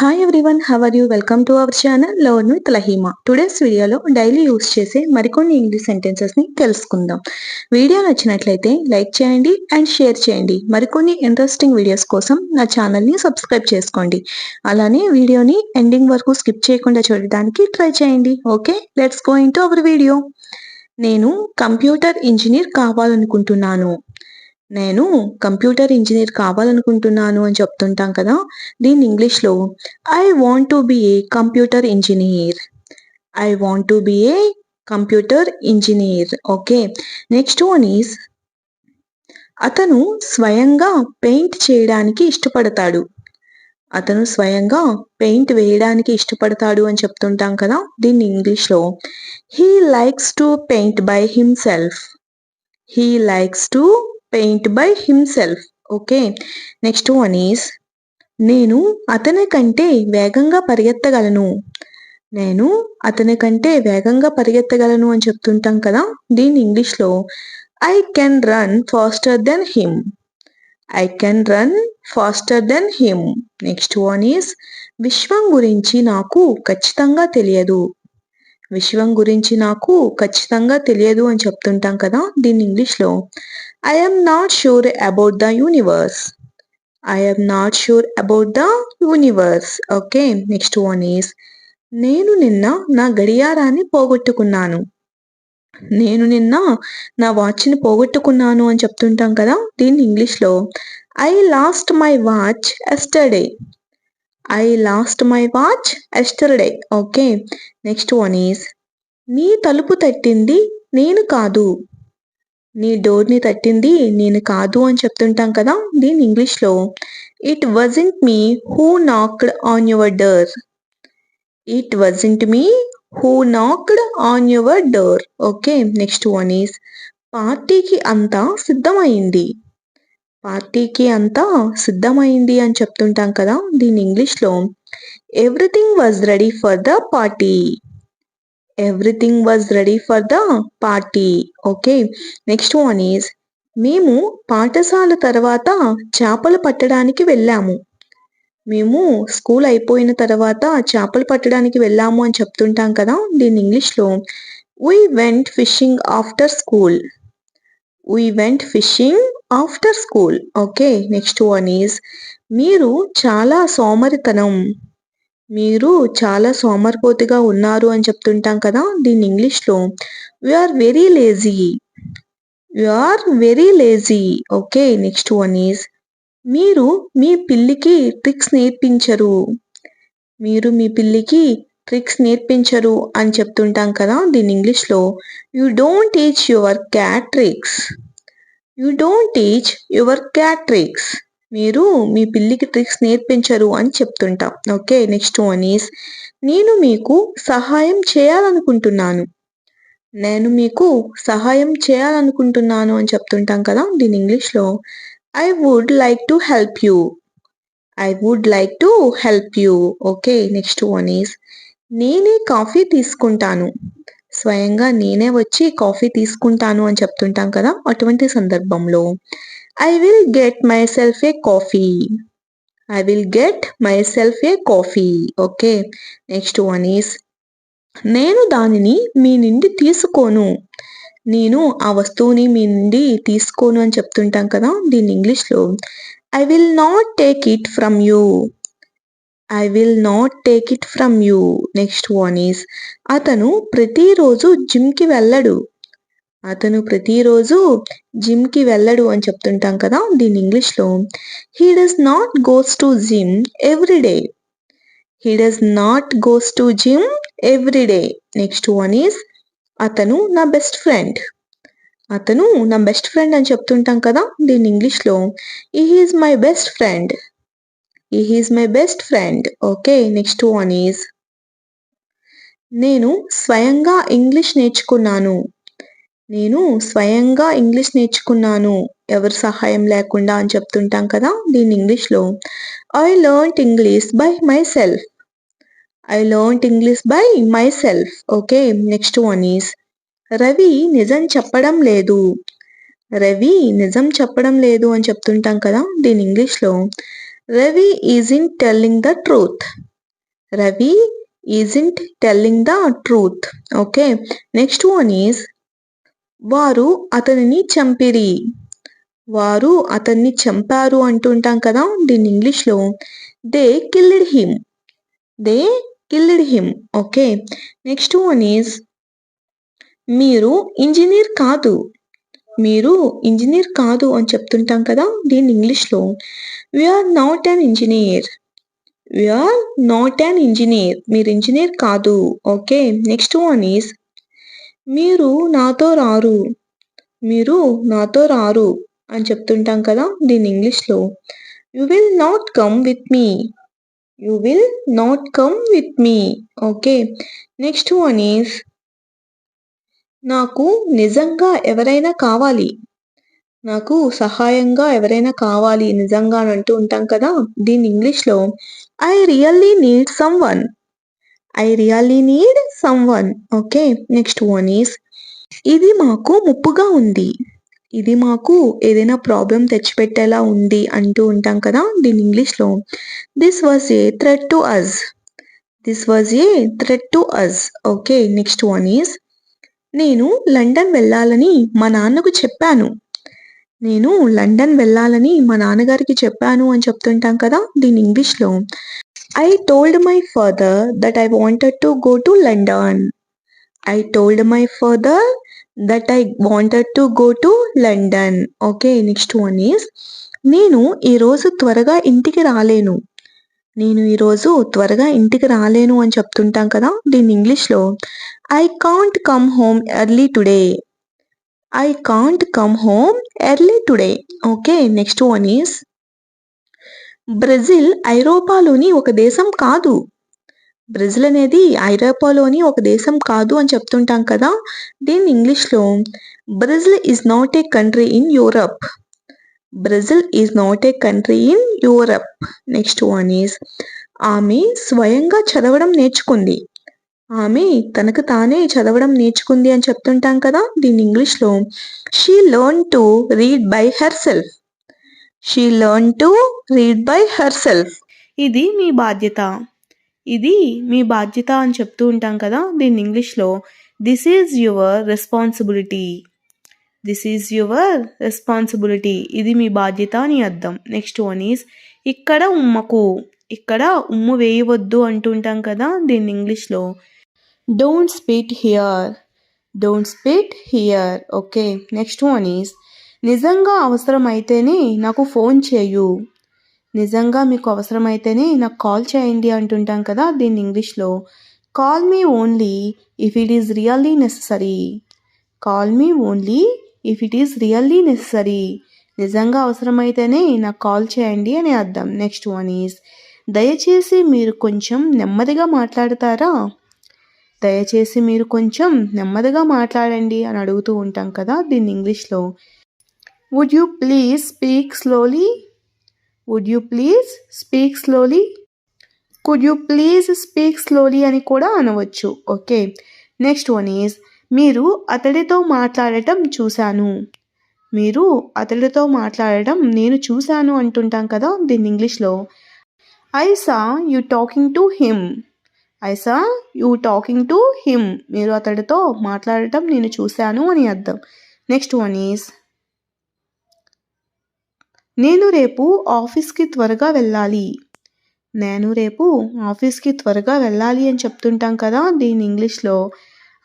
Hi everyone, how are you? Welcome to our channel learn with Laheema. Today's వీడియోలో daily use చేసే మరికొన్ని English sentences ని తెలుసుకుందాం. Video నచ్చినట్లయితే లైక్ చేయండి అండ్ షేర్ చేయండి. మరికొన్ని ఇంట్రెస్టింగ్ వీడియోస్ కోసం నా ఛానల్ ని సబ్స్క్రైబ్ చేసుకోండి. అలానే వీడియోని ఎండింగ్ వరకు స్కిప్ చేయకుండా చూడడానికి ట్రై చేయండి. Okay, let's go into hour video. నేను కంప్యూటర్ ఇంజనీర్ కావాలనుకుంటున్నాను. నేను కంప్యూటర్ ఇంజనీర్ కావాలనుకుంటున్నాను అని చెప్తుంటాం కదా. దీన్ని ఇంగ్లీష్లో I want to be A computer engineer. I want to be A computer engineer. Okay, next one is అతను స్వయంగా పెయింట్ చేయడానికి ఇష్టపడతాడు. అతను స్వయంగా పెయింట్ వేయడానికి ఇష్టపడతాడు అని చెప్తుంటాం కదా. దీన్ని ఇంగ్లీష్లో he likes to paint by himself. He likes to paint by himself. Okay, next one is నేను అతని కంటే వేగంగా పరిగెత్తగలను. నేను అతని కంటే వేగంగా పరిగెత్తగలను అని చెప్తుంటాం కదా. దీన్ని ఇంగ్లీష్లో I can run faster than him. I can run faster than him. Next one is విశ్వం గురించి నాకు ఖచ్చితంగా తెలియదు. విశ్వం గురించి నాకు ఖచ్చితంగా తెలియదు అని చెప్తుంటాం కదా. దీన్ని ఇంగ్లీష్లో I am not sure about the universe. I am not sure about the universe. Okay, next one is నేను నిన్న నా గడియారాన్ని పోగొట్టుకున్నాను. నేను నిన్న నా వాచ్ని పోగొట్టుకున్నాను అని చెప్తుంటాం కదా. దీన్ని ఇంగ్లీష్లో I lost my watch yesterday. I lost my watch yesterday. Okay, next one is నీ తలుపు తట్టింది నేను కాదు. నీ డోర్ని తట్టింది నేను కాదు అని చెప్తుంటాం కదా. దీన్ని ఇంగ్లీష్లో it wasn't me who knocked on your door. It wasn't me who knocked on your door. Okay, next one is పార్టీకి అంతా సిద్ధమైంది. పార్టీకి అంతా సిద్ధమైంది అని చెప్తుంటాం కదా. దీని ఇంగ్లీష్లో everything was ready for the party. Everything was ready for the party. Okay, next one is మేము పాఠశాల తర్వాత చేపలు పట్టడానికి వెళ్ళాము. మేము స్కూల్ అయిపోయిన తర్వాత చేపలు పట్టడానికి వెళ్ళాము అని చెప్తుంటాం కదా. దీని ఇంగ్లీష్లో we went fishing after school. We went fishing after school. Okay, next one is మీరు చాలా సోమరితనం. మీరు చాలా సోమరిపోతుగా ఉన్నారు అని చెప్తుంటాం కదా. దీన్ని ఇంగ్లీష్లో you are very lazy. You are very lazy. Okay, next one is మీరు మీ పిల్లికి ట్రిక్స్ నేర్పించరు. మీరు మీ పిల్లికి ట్రిక్స్ నేర్పించరు అని చెప్తుంటాం కదా. దీని ఇంగ్లీష్లో you don't teach your cat tricks. You don't teach your cat tricks. మీరు మీ పిల్లికి ట్రిక్స్ నేర్పించరు అని చెప్తుంటాం. ఓకే, నెక్స్ట్ వన్ ఈస్ నేను మీకు సహాయం చేయాలనుకుంటున్నాను. నేను మీకు సహాయం చేయాలనుకుంటున్నాను అని చెప్తుంటాం కదా. దీని ఇంగ్లీష్లో I would like to help you. I would like to help you. Okay, next one is నేనే కాఫీ తీసుకుంటాను. స్వయంగా నేనే వచ్చి కాఫీ తీసుకుంటాను అని చెప్తుంటాం కదా. అటువంటి సందర్భంలో I will get my self A coffee. I will get my self A coffee. Okay, next one is నేను దానిని మీ నుండి తీసుకోను. నేను ఆ వస్తువుని మీ నుండి తీసుకోను అని చెప్తుంటాం కదా. దీన్ని ఇంగ్లీష్లో I will not take it from you. I will not take it from you. Next one is అతను ప్రతిరోజు జిమ్కి వెళ్ళడు. అతను ప్రతిరోజు జిమ్కి వెళ్ళడు అని చెప్తుంటాం కదా. దీని ఇంగ్లీష్లో he does not goes to gym everyday. He does not goes to gym everyday. Next one is అతను నా బెస్ట్ ఫ్రెండ్. అతను నా బెస్ట్ ఫ్రెండ్ అని చెప్తుంటాం కదా. దీని ఇంగ్లీష్లో he is my best friend. He is my best friend. Okay, next one is నేను స్వయంగా ఇంగ్లీష్ నేర్చుకున్నాను. నేను స్వయంగా ఇంగ్లీష్ నేర్చుకున్నాను ఎవరి సహాయం లేకుండా అని చెప్తుంటాం కదా. దీని ఇంగ్లీష్లో I learned English by my self. I learned English by my self. Okay, next one is Ravi నిజం చెప్పడం లేదు. రవి నిజం చెప్పడం లేదు అని చెప్తుంటాం కదా. దీని ఇంగ్లీష్లో Ravi isn't telling the truth. Ravi isn't telling the truth. Okay. Next one is వారు అతనిని చంపిరి. వారు అతన్ని చంపారు అంటుంటాం కదా, దీని ఇంగ్లీష్లో they killed him. They killed him. Okay. Next one is మీరు ఇంజనీర్ కాదు. మీరు ఇంజనీర్ కాదు అని చెప్తుంటాం కదా, దీని ఇంగ్లీష్లో we are not an engineer. We are not an engineer. మీరు ఇంజనీర్ కాదు. ఓకే. నెక్స్ట్ వన్ ఈజ్ మీరు నాతో రారు. మీరు నాతో రారు అని చెప్తుంటాం కదా, దీని ఇంగ్లీష్లో you will not come with me. You will not come with me. Okay. Next one is నాకు నిజంగా ఎవరైనా కావాలి. నాకు సహాయంగా ఎవరైనా కావాలి నిజంగా అని అంటూ ఉంటాం కదా, దీని ఇంగ్లీష్లో I really need some one. I really need some one. Okay. Next one is ఇది మాకు ముప్పుగా ఉంది. ఇది మాకు ఏదైనా ప్రాబ్లం తెచ్చిపెట్టేలా ఉంది అంటూ ఉంటాం కదా, దీని ఇంగ్లీష్లో this was a threat to us. This was a threat to us. Okay. Next one is నేను లండన్ వెళ్ళాలని మా నాన్నకు చెప్పాను. నేను లండన్ వెళ్ళాలని మా నాన్నగారికి చెప్పాను అని చెప్తుంటాం కదా, దీని ఇంగ్లీష్లో I told my father that I wanted to go to London. I told my father that I wanted to go to London. Okay. Next one is నేను ఈరోజు త్వరగా ఇంటికి రాలేను. నేను ఈరోజు త్వరగా ఇంటికి రాలేను అని చెప్తుంటాం కదా, దీని ఇంగ్లీష్లో I can't come home early today. I can't come home early today. Okay. Next one is Brazil ఐరోపాలోని ఒక దేశం కాదు. బ్రెజిల్ అనేది ఐరోపాలోని ఒక దేశం కాదు అని చెప్తుంటాం కదా, దీని ఇంగ్లీష్లో Brazil is not a country in Europe. Brazil is not a country in Europe. Next one is ఆమె స్వయంగా చదవడం నేర్చుకుంది. ఆమె తనకు తానే చదవడం నేర్చుకుంది అని చెప్తుంటాం కదా, దీని ఇంగ్లీష్లో she learn to read by herself. She learn to read by herself. ఇది మీ బాధ్యత. ఇది మీ బాధ్యత అని చెప్తూ ఉంటాం కదా, దీని ఇంగ్లీష్లో this is your responsibility. This is your responsibility. ఇది మీ బాధ్యత అని అర్థం. నెక్స్ట్ వన్ ఈజ్ ఇక్కడ ఉమ్మకు. ఇక్కడ ఉమ్ము వేయవద్దు అంటుంటాం కదా, దీని ఇంగ్లీష్లో don't spit here. Don't spit here. Okay. Next one is నిజంగా అవసరమైతేనే నాకు ఫోన్ చేయు. నిజంగా మీకు అవసరమైతేనే నాకు కాల్ చేయండి అంటుంటాం కదా, దీన్ని ఇంగ్లీష్లో call me only if it is really necessary. Call me only if it is really necessary. నిజంగా అవసరమైతేనే నాకు కాల్ చేయండి అని అర్థం. నెక్స్ట్ వన్ ఈజ్ దయచేసి మీరు కొంచెం నెమ్మదిగా మాట్లాడతారా. దయచేసి మీరు కొంచెం నెమ్మదిగా మాట్లాడండి అని అడుగుతూ ఉంటాం కదా, దీన్ని ఇంగ్లీష్లో would you please speak slowly. Would you please speak slowly. Could you please speak slowly అని కూడా అనవచ్చు. ఓకే. నెక్స్ట్ వన్ ఈజ్ మీరు అతడితో మాట్లాడటం చూశాను. మీరు అతడితో మాట్లాడటం నేను చూశాను అంటుంటాం కదా, దీన్ని ఇంగ్లీష్లో I saw you talking to him. I saw you talking to him. మీరు అతడితో మాట్లాడటం నేను చూశాను అని అర్థం. నెక్స్ట్ వన్ ఈజ్ నేను రేపు ఆఫీస్కి త్వరగా వెళ్ళాలి. నేను రేపు ఆఫీస్కి త్వరగా వెళ్ళాలి అని చెప్తుంటాం కదా, దీని ఇంగ్లీష్లో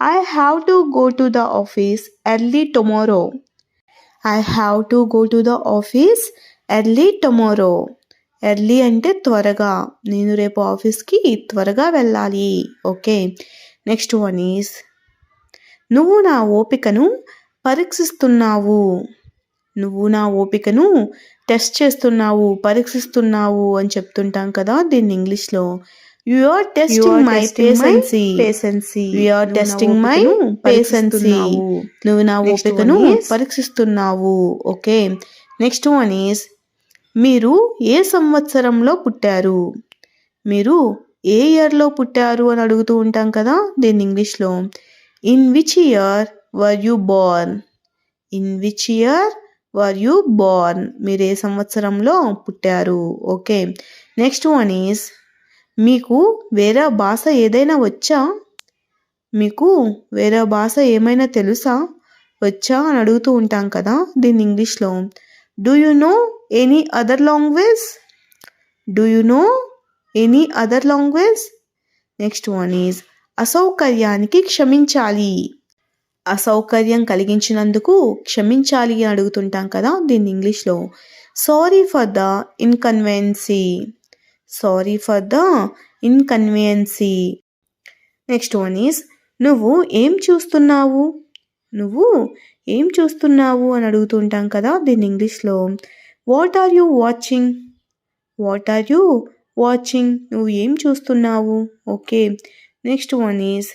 I have to go to the office early tomorrow. I have to go to the office early tomorrow. Early అంటే త్వరగా. నేను రేపు ఆఫీస్కి త్వరగా వెళ్ళాలి. ఓకే. నెక్స్ట్ వన్ ఈజ్ నువ్వు నా ఓపికను పరీక్షిస్తున్నావు. నువ్వు నా ఓపికను టెస్ట్ చేస్తున్నావు, పరీక్షిస్తున్నావు అని చెప్తుంటాం కదా, దీన్ని ఇంగ్లీష్లో you are testing my patience. You are testing my patience. నువ్వు నా ఓపికను పరీక్షిస్తున్నావు. ఓకే. నెక్స్ట్ వన్ ఈజ్ మీరు ఏ సంవత్సరంలో పుట్టారు. మీరు ఏ ఇయర్లో పుట్టారు అని అడుగుతూ ఉంటాం కదా, దీన్ని ఇంగ్లీష్లో in which year were you Born. In which year were you Born. మీరు ఏ సంవత్సరంలో పుట్టారు. ఓకే. నెక్స్ట్ వన్ ఈజ్ మీకు వేరే భాష ఏదైనా వచ్చా? మీకు వేరే భాష ఏమైనా తెలుసా? వచ్చా అని అడుగుతూ ఉంటాం కదా, దీన్ని ఇంగ్లీష్లో do you know any other language? Do you know any other language? Next one is అసౌకర్యానికి క్షమించాలి. అసౌకర్యం కలిగించినందుకు క్షమించాలి అని అడుగుతుంటాం కదా, దీన్ని ఇంగ్లీష్లో sorry for the inconvenience. Sorry for the inconvenience. Next one is నువ్వు ఏం చూస్తున్నావు? నువ్వు ఏం చూస్తున్నావు అని అడుగుతుంటాం కదా, దీన్ని ఇంగ్లీష్లో what are you watching? What are you watching? నువ్వు ఏం చూస్తున్నావు? ఓకే. నెక్స్ట్ వన్ ఈజ్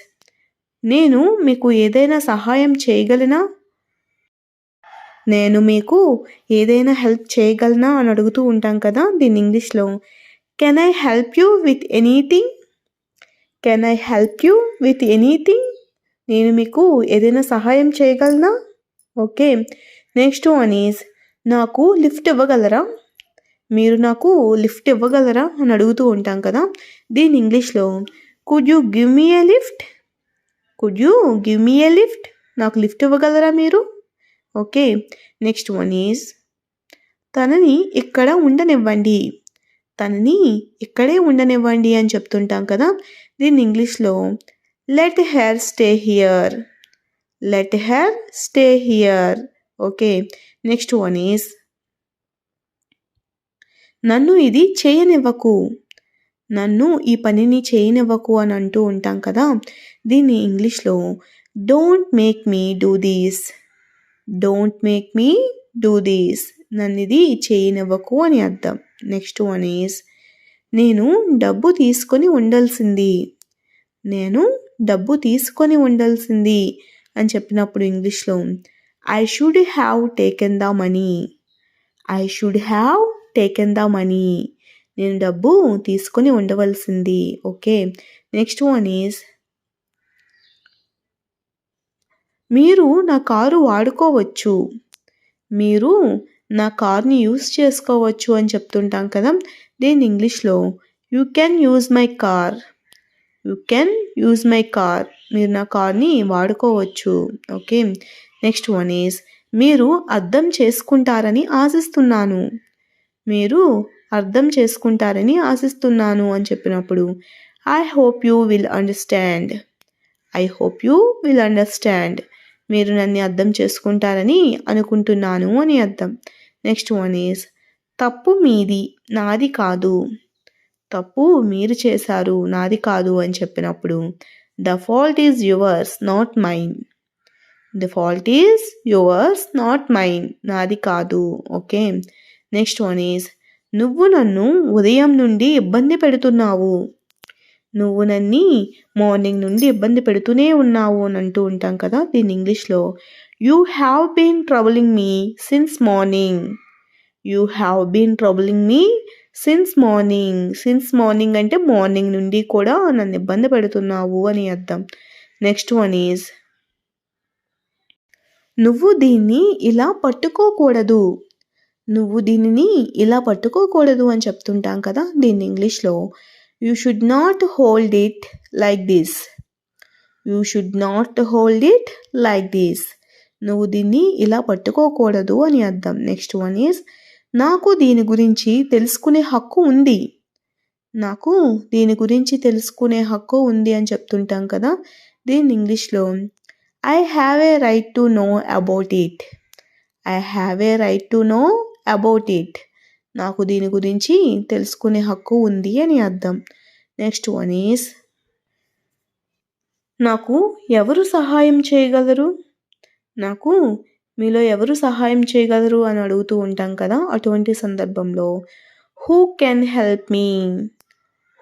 నేను మీకు ఏదైనా సహాయం చేయగలనా? నేను మీకు ఏదైనా హెల్ప్ చేయగలనా అని అడుగుతూ ఉంటాం కదా, దీన్ని ఇంగ్లీష్లో can I help you with anything? Can I help you with anything? నేను మీకు ఏదైనా సహాయం చేయగలనా? ఓకే. నెక్స్ట్ వన్ ఈజ్ నాకు లిఫ్ట్ ఇవ్వగలరా? మీరు నాకు లిఫ్ట్ ఇవ్వగలరా అని అడుగుతూ ఉంటాం కదా, దీన్ని ఇంగ్లీష్లో could you give me A lift? Could you give me A lift? నాకు లిఫ్ట్ ఇవ్వగలరా మీరు? ఓకే. నెక్స్ట్ వన్ ఈజ్ తనని ఇక్కడ ఉండనివ్వండి. తనని ఇక్కడే ఉండనివ్వండి అని చెప్తుంటాం కదా, దీన్ని ఇంగ్లీష్లో let her stay here. Let her stay here. Okay. Next one is నన్ను ఇది చేయనివ్వకు. నన్ను ఈ పనిని చేయనివ్వకు అని అంటూ ఉంటాం కదా, దీన్ని ఇంగ్లీష్లో don't make me do these. Don't make me do these. నన్ను ఇది చేయనివ్వకు అని అర్థం. నెక్స్ట్ వన్ ఈజ్ నేను డబ్బు తీసుకొని ఉండాల్సింది. నేను డబ్బు తీసుకొని ఉండాల్సింది అని చెప్పినప్పుడు ఇంగ్లీష్లో I should have taken the money. I should have taken the money. నేను డబ్బు తీసుకొని ఉండవలసింది. ఓకే. నెక్స్ట్ వన్ ఈజ్ మీరు నా కారు వాడుకోవచ్చు. మీరు నా కార్ని యూస్ చేసుకోవచ్చు అని చెప్తుంటాం కదా, దీన్ని ఇంగ్లీష్లో you can use my car. You can use my car. మీరు నా కార్ని వాడుకోవచ్చు. ఓకే. నెక్స్ట్ వన్ ఈజ్ మీరు అర్థం చేసుకుంటారని ఆశిస్తున్నాను. మీరు అర్థం చేసుకుంటారని ఆశిస్తున్నాను అని చెప్పినప్పుడు I hope you will understand. I hope you will understand. మీరు నన్ను అర్థం చేసుకుంటారని అనుకుంటున్నాను అని అర్థం. నెక్స్ట్ వన్ ఈజ్ తప్పు మీది, నాది కాదు. తప్పు మీరు చేశారు, నాది కాదు అని చెప్పినప్పుడు the fault is yours not mine. The fault is yours not mine. నాది కాదు. ఓకే. నెక్స్ట్ వన్ ఈజ్ నువ్వు నన్ను ఉదయం నుండి ఇబ్బంది పెడుతున్నావు. నువ్వు నన్ను మార్నింగ్ నుండి ఇబ్బంది పెడుతూనే ఉన్నావు అని అంటూ ఉంటాం కదా, దీన్ని ఇంగ్లీష్లో you have been troubling me since morning. You have been troubling me since morning. Since morning అంటే మార్నింగ్ నుండి కూడా నన్ను ఇబ్బంది పెడుతున్నావు అని అర్థం. నెక్స్ట్ వన్ ఈజ్ నువ్వు దీన్ని ఇలా పట్టుకోకూడదు. నువ్వు దీనిని ఇలా పట్టుకోకూడదు అని చెప్తుంటాం కదా, దీన్ని ఇంగ్లీష్లో you should not hold it like this. You should not hold it like this. నువ్వు దీన్ని ఇలా పట్టుకోకూడదు అని అర్థం. నెక్స్ట్ వన్ ఈజ్ నాకు దీని గురించి తెలుసుకునే హక్కు ఉంది. నాకు దీని గురించి తెలుసుకునే హక్కు ఉంది అని చెప్తుంటాం కదా, దీన్ని ఇంగ్లీష్లో I have A right to know about it. I have A right to know about it. నాకు దీని గురించి తెలుసుకునే హక్కు ఉంది అని అర్థం. నెక్స్ట్ వన్ ఈజ్ నాకు ఎవరు సహాయం చేయగలరు? నాకు మీలో ఎవరు సహాయం చేయగలరు అని అడుగుతూ ఉంటాం కదా, అటువంటి సందర్భంలో who can help me.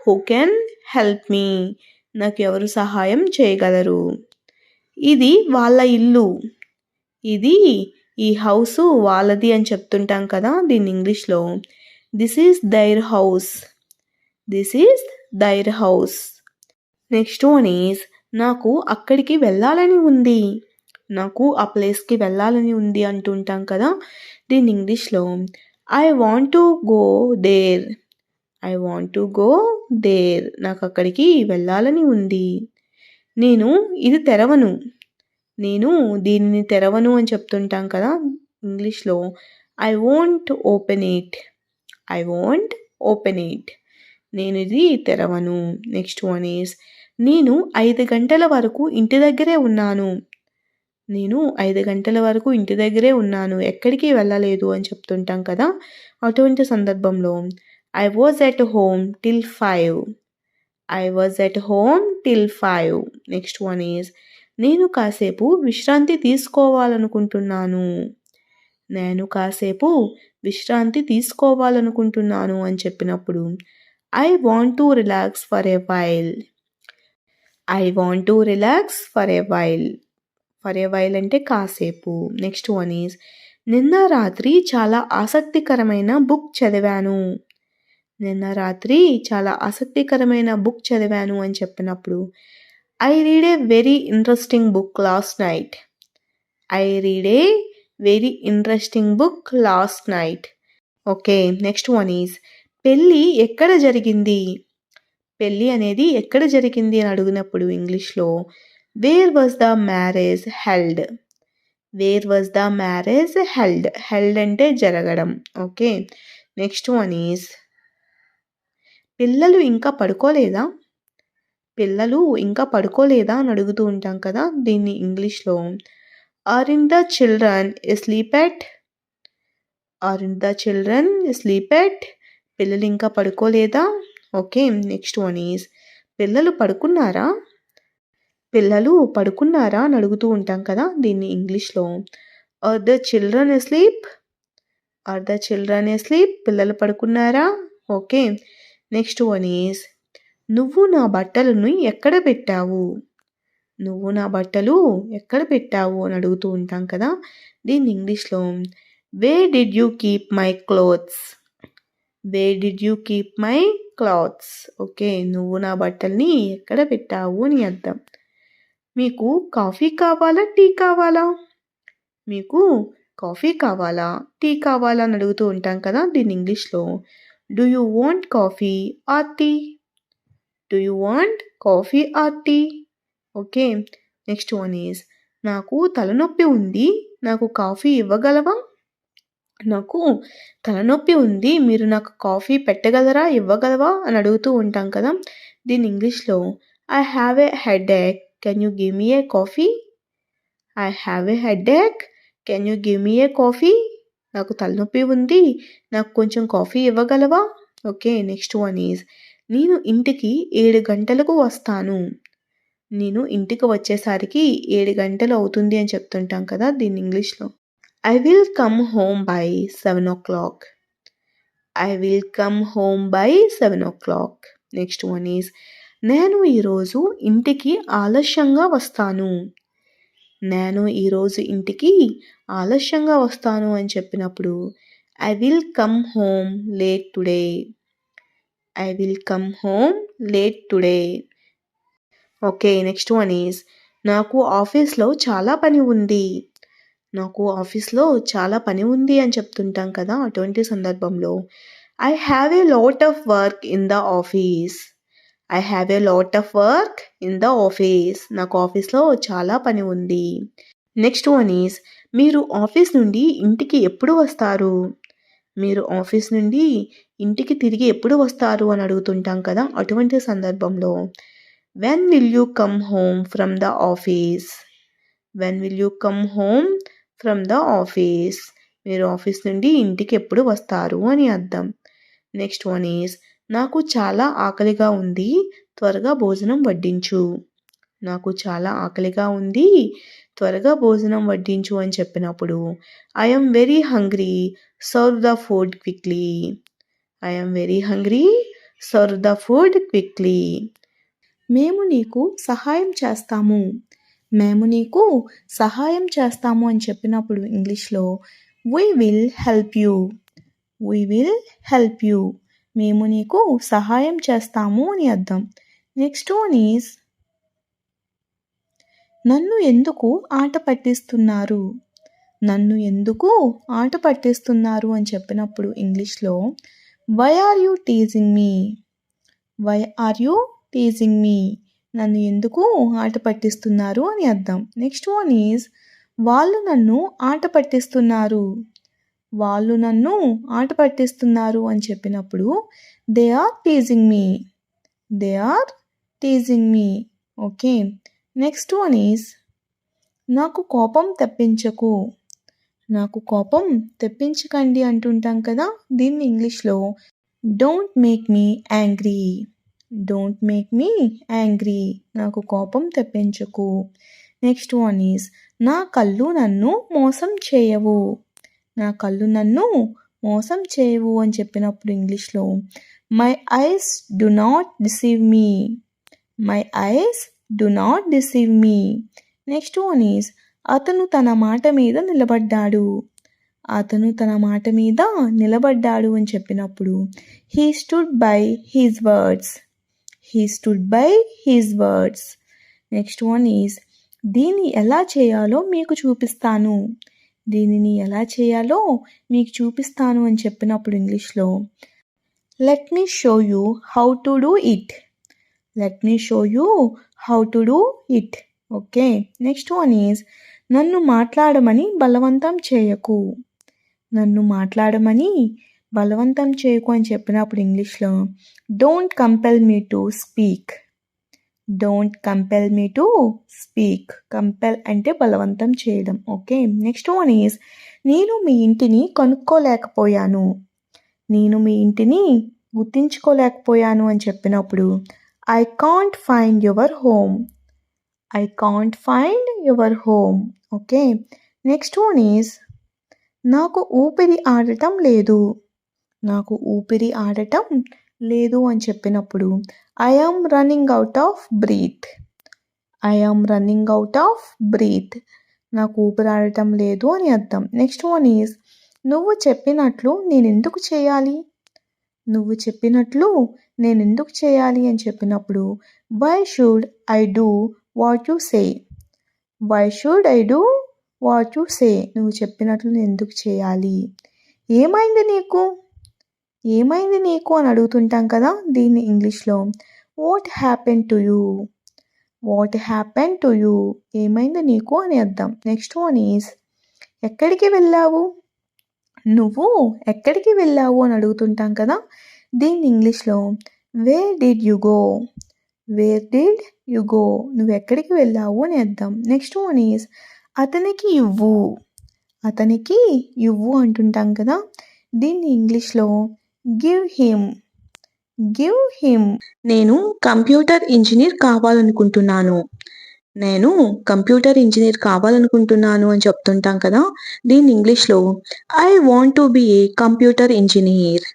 Who can help me. నాకు ఎవరు సహాయం చేయగలరు? ఇది వాళ్ళ ఇల్లు. ఇది ఈ హౌస్ వాళ్ళది అని చెప్తుంటాం కదా, దీన్ని ఇంగ్లీష్లో this is their house. This is their house. Next one is నాకు అక్కడికి వెళ్ళాలని ఉంది. నాకు ఆ ప్లేస్కి వెళ్ళాలని ఉంది అంటుంటాం కదా, దీన్ని ఇంగ్లీష్లో I want to go there. I want to go there. నాకు అక్కడికి వెళ్ళాలని ఉంది. నేను ఇది తెరవను. నేను దీనిని తెరవను అని చెప్తుంటాం కదా ఇంగ్లీష్లో. I won't open it. I won't open it. నేను ఇది తెరవను. నెక్స్ట్ వన్ ఈస్ నేను 5 గంటల వరకు ఇంటి దగ్గరే ఉన్నాను. నేను 5 గంటల వరకు ఇంటి దగ్గరే ఉన్నాను, ఎక్కడికి వెళ్ళలేదు అని చెప్తుంటాం కదా. అటువంటి సందర్భంలో I was at home till 5. I was at home till 5. Next one is నేను కాసేపు విశ్రాంతి తీసుకోవాలనుకుంటున్నాను. నేను కాసేపు విశ్రాంతి తీసుకోవాలనుకుంటున్నాను అని చెప్పినప్పుడు I want to relax for a while. I want to relax for a while. For a while అంటే కాసేపు. నెక్స్ట్ వన్ ఈజ్ నిన్న రాత్రి చాలా ఆసక్తికరమైన బుక్ చదివాను. నిన్న రాత్రి చాలా ఆసక్తికరమైన బుక్ చదివాను అని చెప్పినప్పుడు I read a very interesting book last night. I read a very interesting book last night. Okay, next one is పెళ్ళి ఎక్కడ జరిగింది. పెళ్ళి అనేది ఎక్కడ జరిగింది అని అడిగినప్పుడు ఇంగ్లీష్లో where was the marriage held. Where was the marriage held. Held అంటే జరగడం. ఓకే, నెక్స్ట్ వన్ ఈజ్ పిల్లలు ఇంకా పడుకోలేదా. పిల్లలు ఇంకా పడుకోలేదా అని అడుగుతూ ఉంటాం కదా, దీన్ని ఇంగ్లీష్లో aren't the children sleep yet. Aren't the children sleep yet. పిల్లలు ఇంకా పడుకోలేదా. ఓకే, నెక్స్ట్ వన్ ఈజ్ పిల్లలు పడుకున్నారా. పిల్లలు పడుకున్నారా అని అడుగుతూ ఉంటాం కదా, దీన్ని ఇంగ్లీష్లో are the children sleep. Are the children sleep. పిల్లలు పడుకున్నారా. ఓకే, నెక్స్ట్ వన్ ఈజ్ నువ్వు నా బట్టలను ఎక్కడ పెట్టావు. నువ్వు నా బట్టలు ఎక్కడ పెట్టావు అని అడుగుతూ ఉంటాం కదా, దీన్ని ఇంగ్లీష్లో where did you keep my clothes. Where did you keep my clothes. Okay, నువ్వు నా బట్టల్ని ఎక్కడ పెట్టావు అని అర్థం. మీకు కాఫీ కావాలా టీ కావాలా. మీకు కాఫీ కావాలా టీ కావాలా అని అడుగుతూ ఉంటాం కదా, దీన్ని ఇంగ్లీష్లో do you want coffee or tea. Do you want coffee or tea. Okay, next one is నాకు తలనొప్పి ఉంది, నాకు కాఫీ ఇవ్వగలవా. నాకు తలనొప్పి ఉంది, మీరు నాకు కాఫీ పెట్టగలరా, ఇవ్వగలవా అని అడుగుతూ ఉంటాం కదా, దీని ఇంగ్లీష్లో I have a headache, can you give me a coffee. I have a headache, can you give me a coffee. నాకు తలనొప్పి ఉంది, నాకు కొంచెం కాఫీ ఇవ్వగలవా. ఓకే, నెక్స్ట్ వన్ ఈజ్ నేను ఇంటికి 7 గంటలకు వస్తాను. నేను ఇంటికి వచ్చేసరికి 7 గంటలు అవుతుంది అని చెప్తుంటాం కదా, దీన్ని ఇంగ్లీష్లో I will come home by 7 o'clock. I will come home by 7 o'clock. Next one is నేను ఈరోజు ఇంటికి ఆలస్యంగా వస్తాను. నేను ఈరోజు ఇంటికి ఆలస్యంగా వస్తాను అని చెప్పినప్పుడు I will come home late today. I will come home late today. Okay, next one is నాకు ఆఫీస్లో చాలా పని ఉంది. నాకు ఆఫీస్లో చాలా పని ఉంది అని చెప్తుంటాం కదా, అటువంటి సందర్భంలో I have a lot of work in the office. I have a lot of work in the office. నాకు ఆఫీస్లో చాలా పని ఉంది. నెక్స్ట్ వన్ ఈజ్ మీరు ఆఫీస్ నుండి ఇంటికి ఎప్పుడు వస్తారు. మీరు ఆఫీస్ నుండి ఇంటికి తిరిగి ఎప్పుడు వస్తారు అని అడుగుతుంటాం కదా, అటువంటి సందర్భంలో when will you come home from the office. When will you come home from the office. మీరు ఆఫీస్ నుండి ఇంటికి ఎప్పుడు వస్తారు అని అర్థం. నెక్స్ట్ వన్ ఈజ్ నాకు చాలా ఆకలిగా ఉంది, త్వరగా భోజనం వడ్డించు. నాకు చాలా ఆకలిగా ఉంది, త్వరగా భోజనం వడ్డించు అని చెప్పినప్పుడు I am very hungry, serve the food quickly. I am very hungry, serve the food quickly. మేము నీకు సహాయం చేస్తాము. మేము నీకు సహాయం చేస్తాము అని చెప్పినప్పుడు ఇంగ్లీష్లో we will help you. We will help you. మేము నీకు సహాయం చేస్తాము అని అర్థం. నెక్స్ట్ వన్ ఈజ్ నన్ను ఎందుకు ఆట పట్టిస్తున్నారు. నన్ను ఎందుకు ఆట పట్టిస్తున్నారు అని చెప్పినప్పుడు ఇంగ్లీష్లో why are you teasing me. Why are you teasing me? నన్ను ఎందుకు ఆట పట్టిస్తున్నారు అని అర్థం. నెక్స్ట్ వన్ ఈజ్ వాళ్ళు నన్ను ఆట పట్టిస్తున్నారు. వాళ్ళు నన్ను ఆట పట్టిస్తున్నారు అని చెప్పినప్పుడు they are teasing me. They are teasing me. Okay. Next one is నాకు కోపం తెప్పించకు. నాకు కోపం తెప్పించకండి అంటుంటాం కదా, దీన్ని ఇంగ్లీష్లో don't make me angry. Don't make me angry. నాకు కోపం తెప్పించకు. నెక్స్ట్ వన్ ఈజ్ నా కళ్ళు నన్ను మోసం చేయవు. నా కళ్ళు నన్ను మోసం చేయవు అని చెప్పినప్పుడు ఇంగ్లీష్లో my eyes do not deceive me. My eyes do not deceive me. Next one is అతను తన మాట మీద నిలబడ్డాడు. అతను తన మాట మీద నిలబడ్డాడు అని చెప్పినప్పుడు he stood by his words. He stood by his words. Next one is దీన్ని ఎలా చేయాలో మీకు చూపిస్తాను. దీనిని ఎలా చేయాలో మీకు చూపిస్తాను అని చెప్పినప్పుడు ఇంగ్లీష్లో let me show you how to do it. Let me show you how to do it. Okay. Next one is నన్ను మాట్లాడమని బలవంతం చేయకు. నన్ను మాట్లాడమని బలవంతం చేయకు అని చెప్పినప్పుడు ఇంగ్లీష్లో don't compel me to speak. Don't compel me to speak. Compel అంటే బలవంతం చేయడం. ఓకే. నెక్స్ట్ వన్ ఈజ్ నేను మీ ఇంటిని కనుక్కోలేకపోయాను. నేను మీ ఇంటిని గుర్తించుకోలేకపోయాను అని చెప్పినప్పుడు I can't find your home. I can't find your home. Okay. Next one is నాకు ఊపిరి ఆడటం లేదు. నాకు ఊపిరి ఆడటం లేదు అని చెప్పినప్పుడు I am running out of breath. I am running out of breath. నాకు ఊపిరి ఆడటం లేదు అని అర్థం. నెక్స్ట్ వన్ ఈజ్ నువ్వు చెప్పినట్లు నేను ఎందుకు చేయాలి. నువ్వు చెప్పినట్లు నేను ఎందుకు చేయాలి అని చెప్పినప్పుడు why should I do what you say. Why should I do what you say. నువ్వు చెప్పినట్లు నేను ఎందుకు చేయాలి. ఏమైంది నీకు. ఏమైంది నీకు అని అడుగుతుంటాం కదా, దీన్ని ఇంగ్లీష్లో what happen to you. What happen to you. ఏమైంది నీకు అని అర్థం. నెక్స్ట్ వన్ ఈజ్ ఎక్కడికి వెళ్ళావు. నువ్వు ఎక్కడికి వెళ్ళావు అని అడుగుతుంటాం కదా, దీన్ని ఇంగ్లీష్లో where did you go. Where did you go. నువ్వు ఎక్కడికి వెళ్ళావు అని అర్థం. నెక్స్ట్ వన్ ఈజ్ అతనికి ఇవ్వు. అతనికి ఇవ్వు అంటుంటాం కదా, దీన్ని ఇంగ్లీష్లో గివ్ హిమ్. Give him. నేను కంప్యూటర్ ఇంజనీర్ కావాలనుకుంటున్నాను. నేను కంప్యూటర్ ఇంజనీర్ కావాలనుకుంటున్నాను అని చెప్తుంటాం కదా, దీన్ని ఇంగ్లీష్లో I want to be A computer engineer.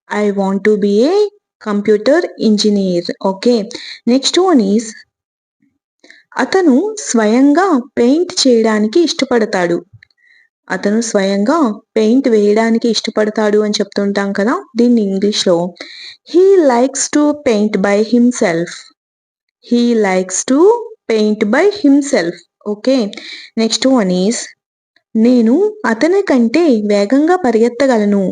I want to be A computer engineer. Okay. Next one is అతను స్వయంగా పెయింట్ చేయడానికి ఇష్టపడతాడు. అతను స్వయంగా పెయింట్ వేయడానికి ఇష్టపడతాడు అని చెప్తుంటాం కదా, దీన్ని ఇంగ్లీష్లో he likes to paint by himself. He likes to paint by himself. Okay. Next one is నేను అతని కంటే వేగంగా పరిగెత్తగలను.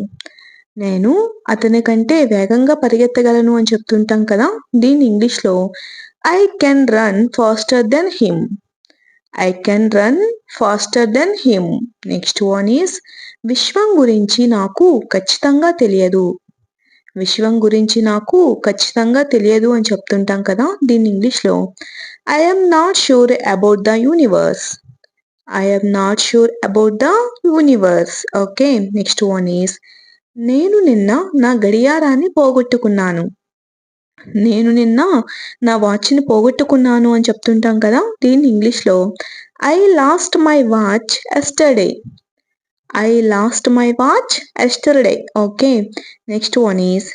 నేను అతని కంటే వేగంగా పరిగెత్తగలను అని చెప్తుంటాం కదా, దీన్ని ఇంగ్లీష్లో I can run faster than him. I can run faster than him. Next one is విశ్వం గురించి నాకు ఖచ్చితంగా తెలియదు. విశ్వం గురించి నాకు ఖచ్చితంగా తెలియదు అని చెప్తుంటాం కదా, దీన్ని ఇంగ్లీష్లో I am not sure about the universe. I am not sure about the universe. Okay. Next one is నేను నిన్న నా గడియారాన్ని పోగొట్టుకున్నాను. నేను నిన్న నా వాచ్ని పోగొట్టుకున్నాను అని చెప్తుంటాం కదా, దీన్ని ఇంగ్లీష్లో I lost my watch yesterday. I lost my watch yesterday. Okay. Next one is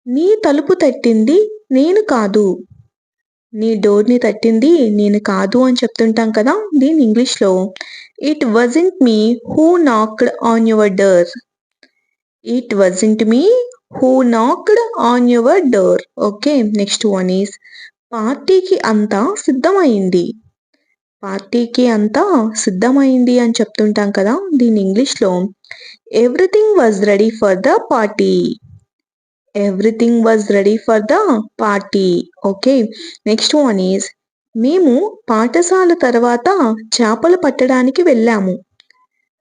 నీ తలుపు తట్టింది నేను కాదు. నీ డోర్ని తట్టింది నేను కాదు అని చెప్తుంటాం కదా, దీన్ని ఇంగ్లీష్లో it wasn't me who knocked on your door. It wasn't me who knocked on your door. Okay. Next one is పార్టీకి అంతా సిద్ధమైంది. పార్టీకి అంతా సిద్ధమైంది అని చెప్తుంటాం కదా, దీన్ని ఇంగ్లీష్లో everything was ready for the party. Everything was ready for the party. Okay. Next one is మేము పాఠశాల తర్వాత చేపలు పట్టడానికి వెళ్ళాము.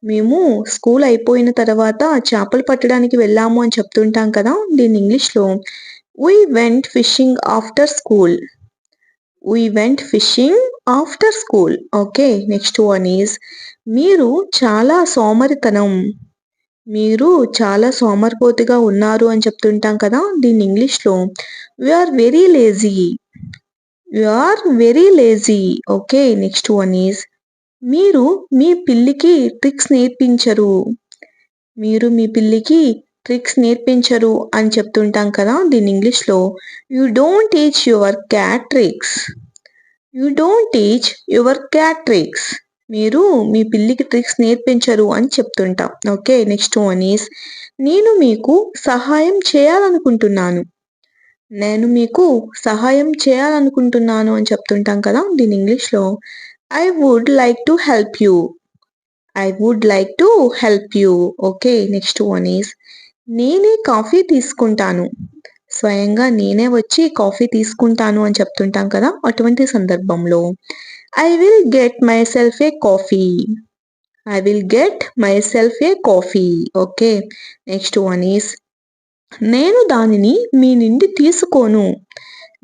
మేము స్కూల్ అయిపోయిన తర్వాత చేపలు పట్టడానికి వెళ్ళాము అని చెప్తుంటాం కదా! దీన్ని ఇంగ్లీష్‌లో we went fishing after school. We went fishing after school. Okay. Next one is మీరు చాలా సోమరితనం. మీరు చాలా సోమరిపోతుగా ఉన్నారు అని చెప్తుంటాం కదా! దీన్ని ఇంగ్లీష్‌లో you are very lazy. You are very lazy. Okay. Next one is మీరు మీ పిల్లికి ట్రిక్స్ నేర్పించరు. మీరు మీ పిల్లికి ట్రిక్స్ నేర్పించరు అని చెప్తుంటాం కదా! దీన్ని ఇంగ్లీష్‌లో you don't teach your cat tricks. You don't teach your cat tricks. మీరు మీ పిల్లికి ట్రిక్స్ నేర్పించరు అని చెప్తుంటాం. ఓకే. నెక్స్ట్ వన్ ఈజ్ నేను మీకు సహాయం చేయాలనుకుంటున్నాను. నేను మీకు సహాయం చేయాలనుకుంటున్నాను అని చెప్తుంటాం కదా! దీన్ని ఇంగ్లీష్‌లో I would like to help you. I would like to help you. Okay. Next one is నేనే కాఫీ తీసుకుంటాను. స్వయంగా నేనే వచ్చి కాఫీ తీసుకుంటాను అని చెప్తుంటాం కదా! అటువంటి సందర్భంలో I will get myself A coffee. I will get myself A coffee. Okay. Next one is నేను దానిని మీ నుండి తీసుకోను.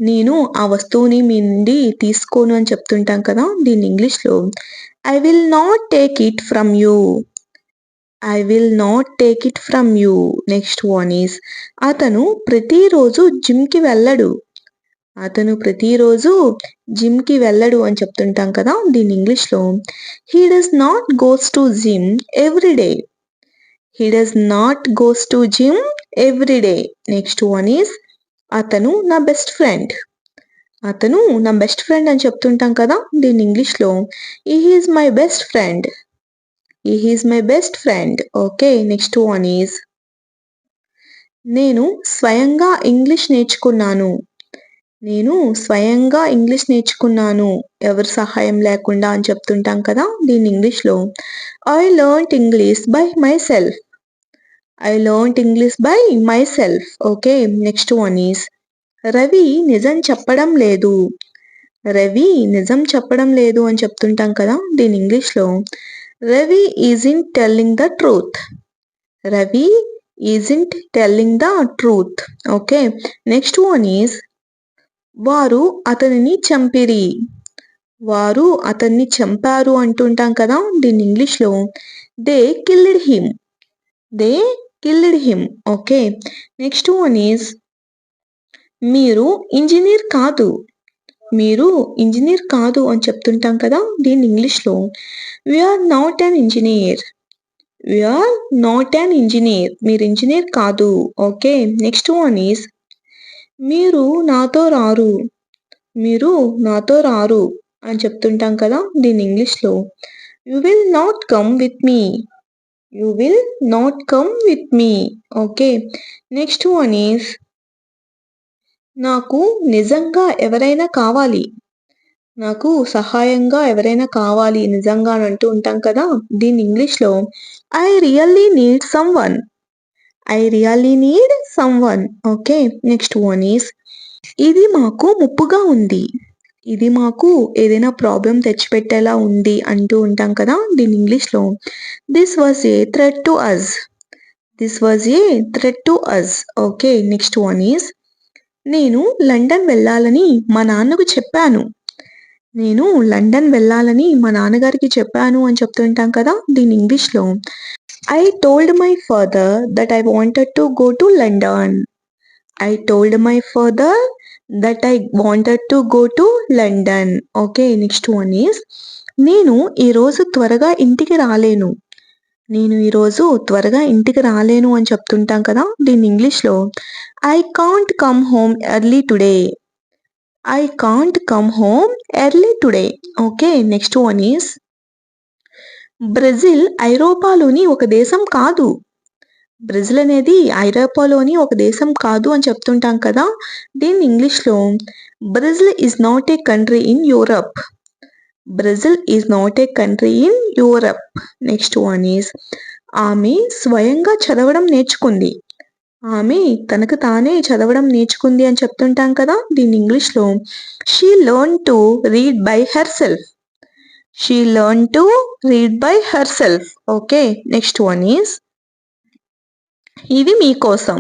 నేను ఆ వస్తువుని మీ నుండి తీసుకోను అని చెప్తుంటాం కదా! దీన్ని ఇంగ్లీష్‌లో I will not take it from you. I will not take it from you. Next one is అతను ప్రతిరోజు జిమ్‌కి వెళ్ళడు. అతను ప్రతిరోజు జిమ్‌కి వెళ్ళడు అని చెప్తుంటాం కదా! దీన్ని ఇంగ్లీష్‌లో హి does not goes to gym every day. He does not goes to gym every day. Next one is అతను నా బెస్ట్ ఫ్రెండ్. అతను నా బెస్ట్ ఫ్రెండ్ అని చెప్తుంటాం కదా! దీన్ని ఇంగ్లీష్‌లో he is my best friend. He is my best friend. Okay. Next one is నేను స్వయంగా ఇంగ్లీష్ నేర్చుకున్నాను. నేను స్వయంగా ఇంగ్లీష్ నేర్చుకున్నాను. ఎవరి సహాయం లేకుండా అని చెప్తుంటాం కదా! దీన్ని ఇంగ్లీష్‌లో I learned English by myself. I learned English by myself. Okay. Next one is Ravi నిజం చెప్పడం లేదు. రవి నిజం చెప్పడం లేదు అని చెప్తుంటాం కదా! దీన్ని ఇంగ్లీష్‌లో Ravi isn't telling the truth. Ravi isn't telling the truth. Okay. Next one is వారు అతనిని చంపిరి. వారు అతన్ని చంపారు అంటుంటాం కదా! దీన్ని ఇంగ్లీష్‌లో they killed him. They killed him. Okay. Next one is మీరు ఇంజినీర్ కాదు. మీరు ఇంజినీర్ కాదు అని చెప్తుంటాం కదా! దీన్ని ఇంగ్లీష్‌లో we are not an engineer. We are not an engineer. మీరు ఇంజినీర్ కాదు. ఓకే. నెక్స్ట్ వన్ ఈజ్ మీరు నాతో రారు. మీరు నాతో రారు అని చెప్తుంటాం కదా! దీన్ని ఇంగ్లీష్‌లో you will not come with me. You will not come with me. Okay. Next one is నాకు నిజంగా ఎవరైనా కావాలి. నాకు సహాయంగా ఎవరైనా కావాలి నిజంగా అని అంటూ ఉంటాం కదా! దీన్ని ఇంగ్లీష్‌లో I really need someone. I really need someone. Okay. Next one is ఇది మాకు ముప్పుగా ఉంది. ఇది మాకు ఏదైనా ప్రాబ్లమ్ తెచ్చిపెట్టేలా ఉంది అంటూ ఉంటాం కదా! దీన్ని ఇంగ్లీష్‌లో this was a threat to us. This was a threat to us. Okay. Next one is నేను లండన్ వెళ్ళాలని మా నాన్నకు చెప్పాను. నేను లండన్ వెళ్ళాలని మా నాన్నగారికి చెప్పాను అని చెప్తుంటాం కదా! దీన్ని ఇంగ్లీష్‌లో I told my father that I wanted to go to London. I told my father that I wanted to go to London. Okay. Next one is నేను ఈరోజు త్వరగా ఇంటికి రాలేను. నేను ఈరోజు త్వరగా ఇంటికి రాలేను అని చెప్తుంటాం కదా! దీన్ని ఇంగ్లీష్‌లో I can't come home early today. I can't come home early today. Okay. Next one is Brazil ఐరోపాలోని ఒక దేశం కాదు. బ్రెజిల్ అనేది ఐరోపాలోని ఒక దేశం కాదు అని చెప్తుంటాం కదా! దీన్ని ఇంగ్లీష్‌లో Brazil is not a country in Europe. Brazil is not a country in Europe. Next one is ఆమె స్వయంగా చదవడం నేర్చుకుంది. ఆమె తనకు తానే చదవడం నేర్చుకుంది అని చెప్తుంటాం కదా! దీన్ని ఇంగ్లీష్‌లో she learn to read by హెర్‌సెల్ఫ్. She learn to read by హెర్‌సెల్ఫ్. Okay. Next one is ఇది మీకోసం.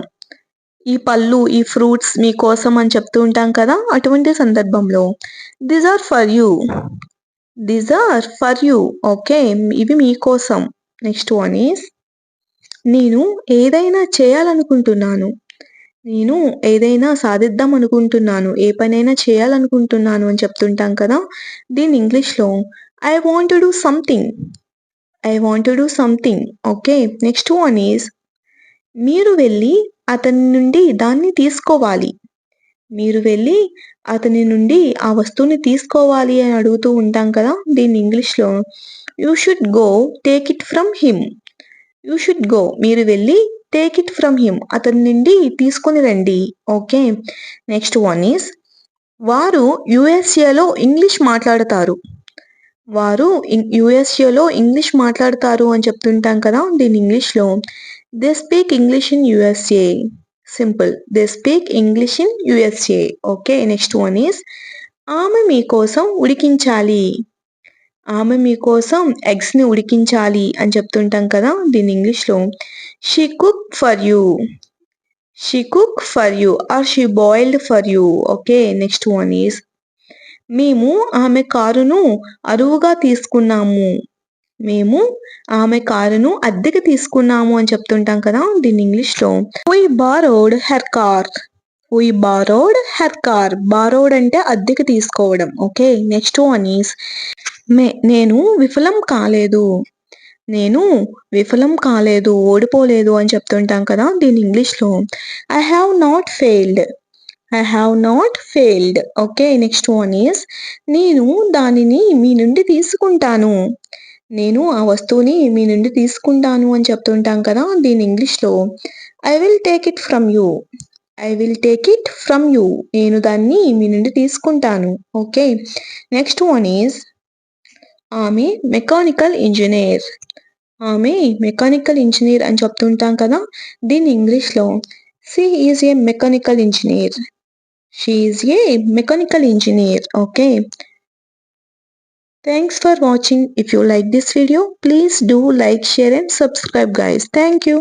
ఈ పళ్ళు, ఈ ఫ్రూట్స్ మీకోసం అని చెప్తూ ఉంటాం కదా! అటువంటి సందర్భంలో these are for you. These are for you. Okay. ఇవి మీకోసం. నెక్స్ట్ వన్ ఈస్ నేను ఏదైనా చేయాలనుకుంటున్నాను. నేను ఏదైనా సాధిద్దాం అనుకుంటున్నాను. ఏ పనైనా చేయాలనుకుంటున్నాను అని చెప్తుంటాం కదా! దీన్ని ఇంగ్లీష్‌లో I want to do something. I want to do something. Okay. Next one is మీరు వెళ్లి అతని నుండి దాన్ని తీసుకోవాలి. మీరు వెళ్లి అతని నుండి ఆ వస్తువుని తీసుకోవాలి అని అడుగుతూ ఉంటాం కదా! దీన్ని ఇంగ్లీష్‌లో you should go take it from him. You should go. మీరు వెళ్లి టేక్ ఇట్ ఫ్రమ్ హిమ్. అతని నుండి తీసుకొని రండి. ఓకే. నెక్స్ట్ వన్ ఈస్ వారు యూఎస్ఏలో ఇంగ్లీష్ మాట్లాడతారు. వారు యూఎస్ఏలో ఇంగ్లీష్ మాట్లాడతారు అని చెప్తుంటాం కదా! దీన్ని ఇంగ్లీష్‌లో they speak English in USA. Simple. They speak English in USA. Okay. Next one is ఆమె మీకోసం ఉడికించాలి. ఆమె మీకోసం ఎగ్స్‌ని ఉడికించాలి అని చెప్తుంటాం కదా! దీన్ని ఇంగ్లీష్‌లో she cook for you. She cook for you or she boiled for you. Okay. Next one is మేము ఆమె కారును అరువుగా తీసుకున్నాము. మేము ఆమె కారును అద్దెకు తీసుకున్నాము అని చెప్తుంటాం కదా! దీన్ని ఇంగ్లీష్‌లో వి బారోడ్ హెర్ కార్. వి బారోడ్ హెర్ కార్. బారోడ్ అంటే అద్దెకు తీసుకోవడం. ఓకే. నెక్స్ట్ వన్ ఈస్ నేను విఫలం కాలేదు. నేను విఫలం కాలేదు, ఓడిపోలేదు అని చెప్తుంటాం కదా! దీన్ని ఇంగ్లీష్‌లో I have not failed. I have not failed. Okay. Next one is నేను దానిని మీ నుండి తీసుకుంటాను. నేను ఆ వస్తువుని మీ నుండి తీసుకుంటాను అని చెప్తుంటాం కదా! దీన్ని ఇంగ్లీష్‌లో I will take it from you. I will take it from you. నేను దాన్ని మీ నుండి తీసుకుంటాను. ఓకే. నెక్స్ట్ వన్ ఈస్ ఆమె మెకానికల్ ఇంజినీర్. ఆమె మెకానికల్ ఇంజినీర్ అని చెప్తుంటాం కదా! దీన్ని ఇంగ్లీష్‌లో she is a mechanical engineer. She is a mechanical engineer. Okay. Thanks for watching. If you like this video, please do like, share and subscribe guys. Thank you.